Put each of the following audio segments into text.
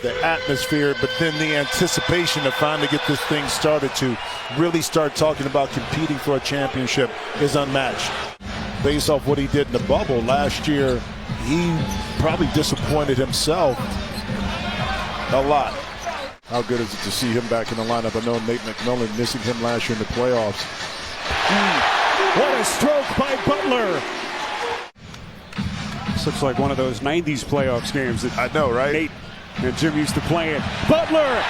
the atmosphere, but then the anticipation to finally get this thing started to really start talking about competing for a championship is unmatched. Based off what he did in the bubble last year, he probably disappointed himself a lot. How good is it to see him back in the lineup? I know Nate McMillan missing him last year in the playoffs. What a stroke by Butler. This looks like one of those 90s playoffs games that I know, right? Nate and Jim used to play it. Butler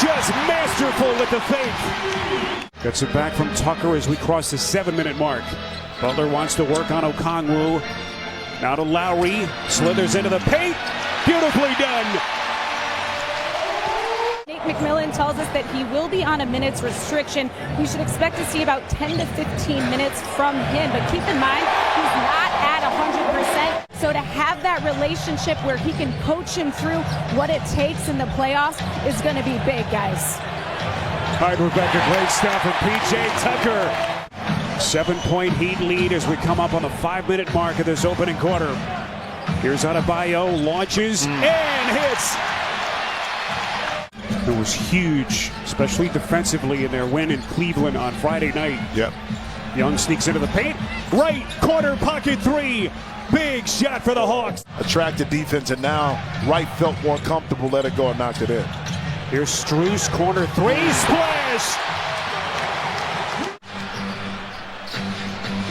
just masterful with the fake. Gets it back from Tucker as we cross the 7-minute mark. Butler wants to work on Okongwu. Now to Lowry. Slithers into the paint. Beautifully done. Nate McMillan tells us that he will be on a minutes restriction. We should expect to see about 10 to 15 minutes from him. But keep in mind, he's not at 100%. So to have that relationship where he can coach him through what it takes in the playoffs is going to be big, guys. All right, Rebecca, great stuff from P.J. Tucker. 7-point Heat lead as we come up on the 5-minute mark of this opening quarter. Here's Adebayo, launches and hits. It was huge, especially defensively in their win in Cleveland on Friday night. Yep. Young sneaks into the paint. Right corner pocket three. Big shot for the Hawks. Attracted defense, and now Wright felt more comfortable, let it go and knocked it in. Here's Strus, corner three, splash!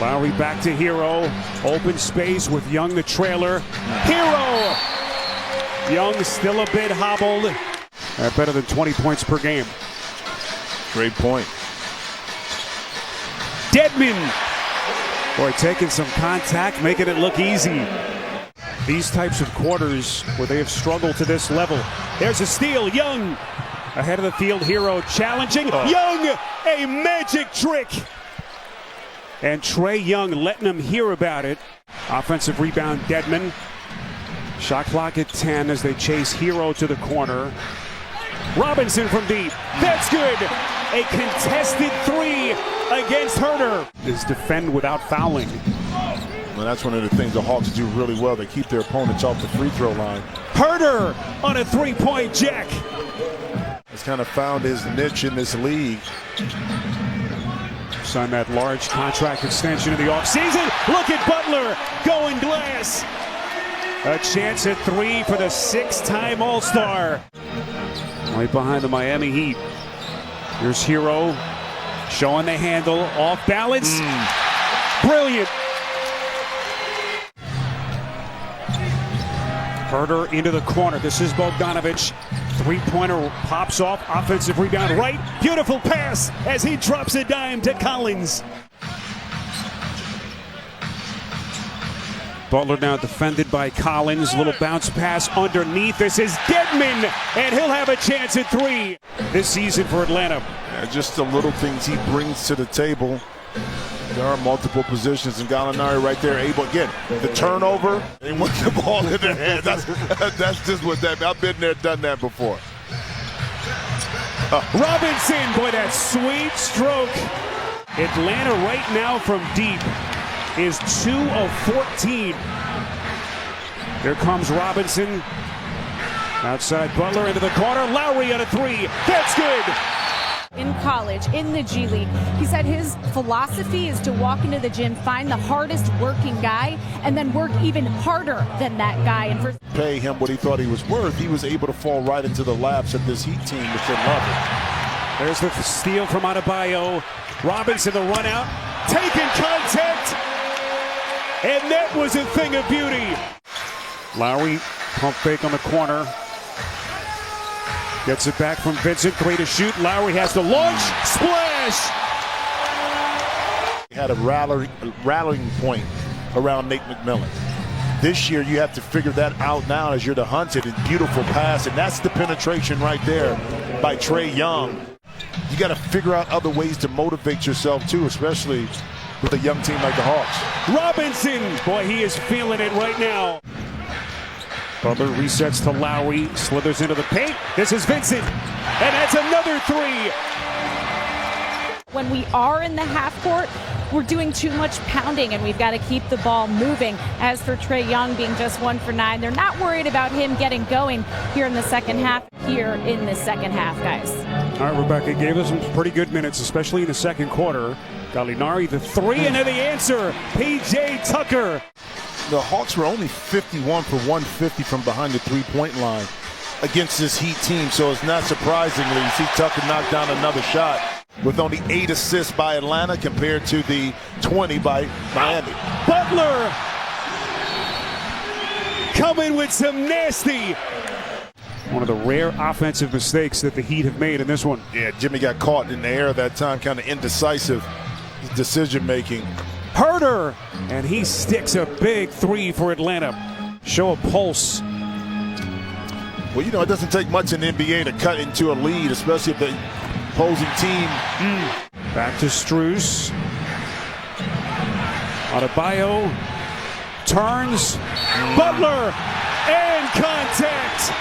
Lowry back to Hero. Open space with Young the trailer. Hero! Young still a bit hobbled. Better than 20 points per game. Great point. Dedmon. Boy, taking some contact, making it look easy. These types of quarters where they have struggled to this level. There's a steal. Young ahead of the field. Hero challenging. Young, a magic trick. And Trae Young letting them hear about it. Offensive rebound, Dedmon. Shot clock at 10 as they chase Hero to the corner. Robinson from deep. That's good. A contested three against Herter. Is defend without fouling. Well, that's one of the things the Hawks do really well. They keep their opponents off the free throw line. Herter on a three-point jack. He's kind of found his niche in this league. Signed that large contract extension in the offseason. Look at Butler going glass. A chance at three for the 6-time All-Star. Right behind the Miami Heat. Here's Hero showing the handle, off balance. Brilliant. Herter into the corner. This is Bogdanovic. Three-pointer pops off. Offensive rebound right. Beautiful pass as he drops a dime to Collins. Butler now defended by Collins. Little bounce pass underneath. This is Dedmon, and he'll have a chance at three this season for Atlanta. Yeah, just the little things he brings to the table. There are multiple positions, and Gallinari right there able, again, the turnover, they want the ball in their hands. That's just what that, I've been there, done that before. Robinson, boy, that sweet stroke. Atlanta right now from deep is 2 of 14. Here comes Robinson. Outside Butler into the corner. Lowry on a three. That's good. In college, in the G League, he said his philosophy is to walk into the gym, find the hardest working guy, and then work even harder than that guy. And for pay him what he thought he was worth, he was able to fall right into the laps of this Heat team, which they love it. There's the steal from Adebayo. Robinson the run out. Taking contact. And that was a thing of beauty. Lowry, pump fake on the corner. Gets it back from Vincent, three to shoot. Lowry has the launch, splash! He had a rallying point around Nate McMillan. This year you have to figure that out now as you're the hunted, and beautiful pass, and that's the penetration right there by Trae Young. You got to figure out other ways to motivate yourself too, especially with a young team like the Hawks. Robinson, boy, he is feeling it right now. Butler resets to Lowry, slithers into the paint. This is Vincent, and that's another three. when we are in the half court, we're doing too much pounding and we've got to keep the ball moving. As for Trae Young being just 1 for 9, they're not worried about him getting going here in the second half, guys. All right, Rebecca gave us some pretty good minutes, especially in the second quarter. Gallinari, the three, and then the answer, P.J. Tucker. The Hawks were only 51 for 150 from behind the three-point line against this Heat team, so it's not surprisingly you see Tucker knock down another shot with only 8 assists by Atlanta compared to the 20 by Miami. Butler coming with some nasty. One of the rare offensive mistakes that the Heat have made in this one. Yeah, Jimmy got caught in the air that time, kind of indecisive decision-making. Herter, and he sticks a big three for Atlanta. Show a pulse. Well, you know, it doesn't take much in the NBA to cut into a lead, especially if the opposing team. Back to Strus. Adebayo turns. Butler, and contact.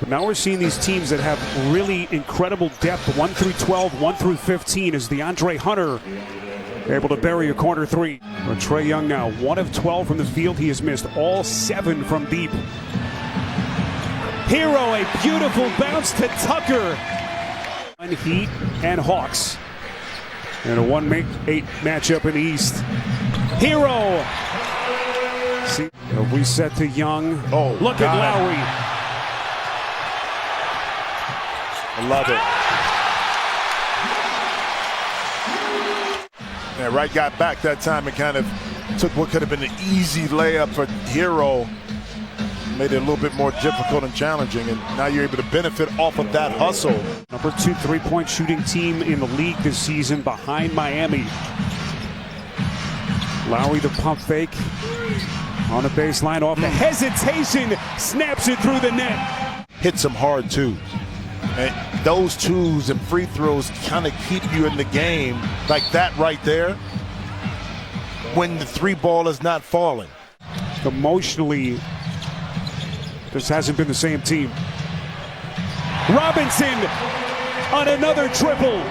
But now we're seeing these teams that have really incredible depth, 1 through 12, 1 through 15, as DeAndre Hunter able to bury a corner three. But Trae Young now 1 of 12 from the field. He has missed all 7 from deep. Hero, a beautiful bounce to Tucker. Heat and Hawks. And a 1-8 matchup in the East. Hero. See, a reset to Young. Oh, look God. at Lowry. I love it. Yeah, Wright got back that time and kind of took what could have been an easy layup for Hero. Made it a little bit more difficult and challenging, and now you're able to benefit off of that hustle. Number 2 3-point shooting team in the league this season behind Miami. Lowry the pump fake on the baseline off the hesitation, snaps it through the net. Hits him hard too. And those twos and free throws kind of keep you in the game like that right there when the 3 ball is not falling. Emotionally, this hasn't been the same team. Robinson on another triple.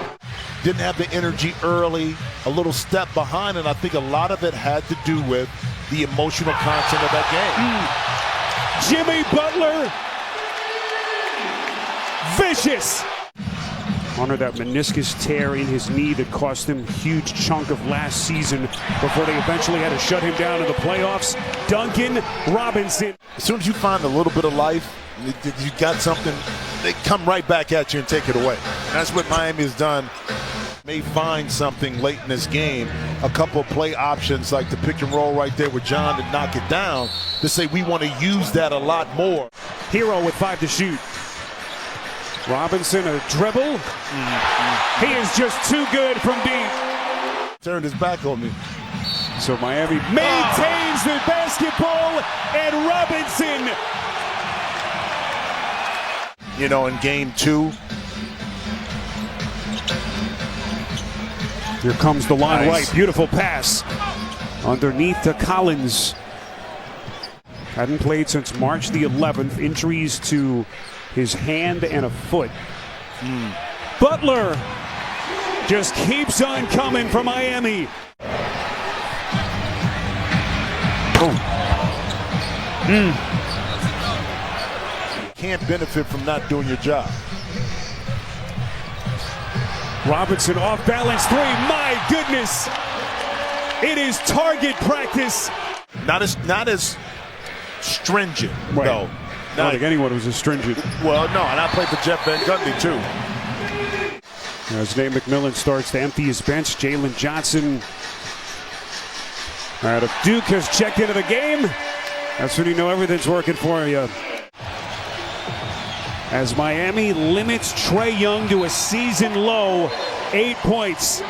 Didn't have the energy early, a little step behind, and I think a lot of it had to do with the emotional content of that game. Jimmy Butler, vicious. Under that meniscus tear in his knee that cost him a huge chunk of last season before they eventually had to shut him down in the playoffs. Duncan Robinson. As soon as you find a little bit of life, you got something, they come right back at you and take it away. And that's what Miami has done. May find something late in this game, a couple of play options like the pick and roll right there with John to knock it down, to say we want to use that a lot more. Hero with 5 to shoot. Robinson, a dribble. He is just too good from deep. Turned his back on me. So Miami maintains the basketball, and Robinson. You know, in game 2. Here comes the line Nice. right. Beautiful pass. Underneath to Collins. Hadn't played since March the 11th. Injuries to his hand and a foot. Butler just keeps on coming for Miami. Can't benefit from not doing your job. Robinson off balance 3. My goodness. It is target practice. Not as stringent, Right. though. I don't think anyone was as stringent. Well, no, and I played for Jeff Van Gundy, too. As Nate McMillan starts to empty his bench, Jalen Johnson out of Duke has checked into the game. That's when you know everything's working for you. As Miami limits Trae Young to a season low 8 points.